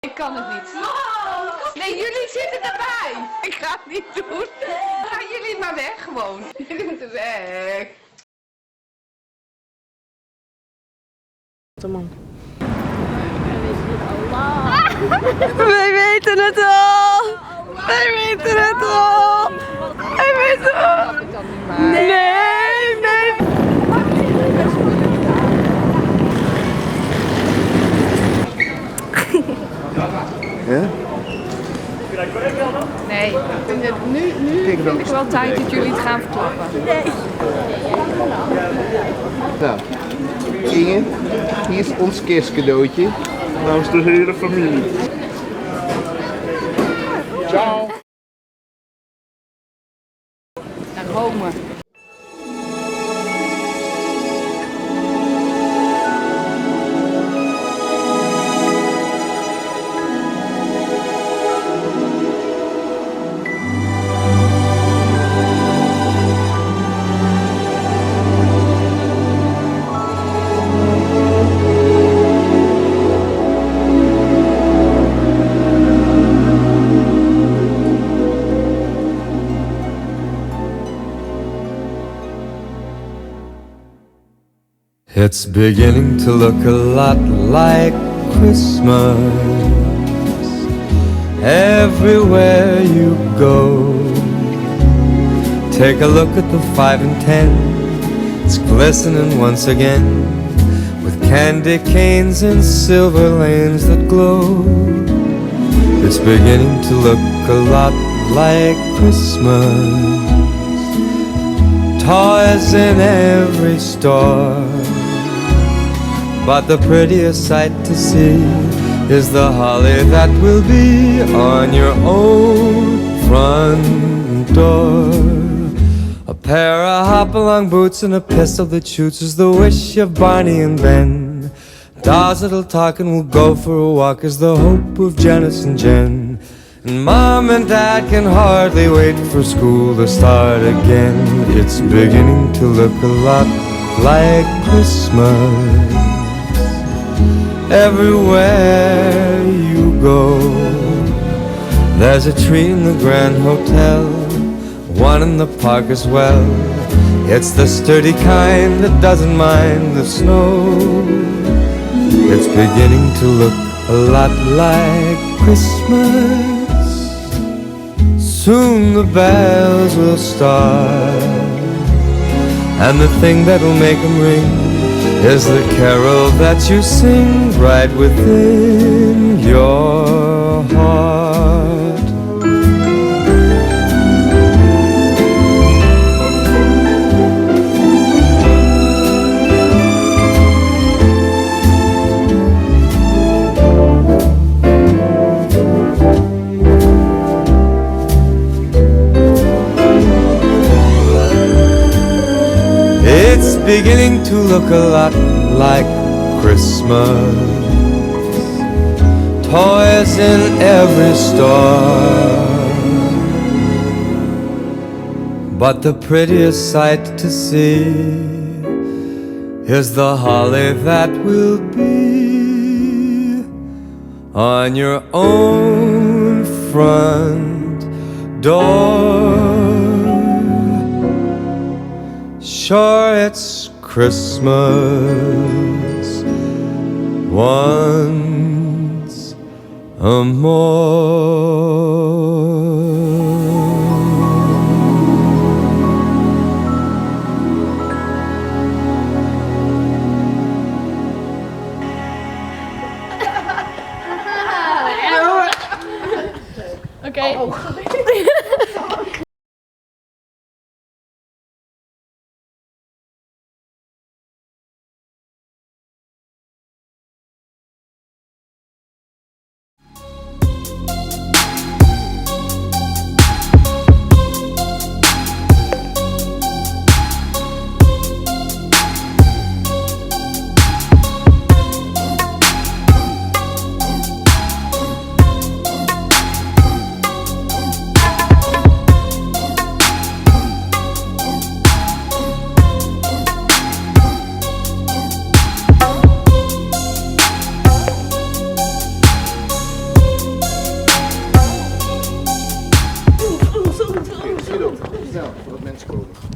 Ik kan het niet. Nee, jullie zitten erbij. Ik ga het niet doen. Gaan jullie maar weg gewoon. Jullie moeten weg. Man. Wij weten het al! Wij weten het al! Wij weten het al! Nee, nee! Ja? Nee, nu vind ik wel tijd dat jullie het gaan verklappen. Nou, Inge, hier is ons kerstcadeautje. Namens de hele familie. Ciao! Naar Rome. It's beginning to look a lot like Christmas everywhere you go. Take a look at the 5 and 10. It's glistening once again with candy canes and silver lanes that glow. It's beginning to look a lot like Christmas. Toys in every store, but the prettiest sight to see is the holly that will be on your own front door. A pair of hop-along boots and a pistol that shoots is the wish of Barney and Ben. Dolls that'll talk and will go for a walk is the hope of Janice and Jen. And Mom and Dad can hardly wait for school to start again. It's beginning to look a lot like Christmas everywhere you go. There's a tree in the Grand Hotel, one in the park as well. It's the sturdy kind that doesn't mind the snow. It's beginning to look a lot like Christmas. Soon the bells will start, and the thing that'll make them ring is the carol that you sing right within your heart. It's beginning to look a lot like Christmas. Toys in every store, but the prettiest sight to see is the holly that will be on your own front door. Sure, it's Christmas once more. Oké. komen.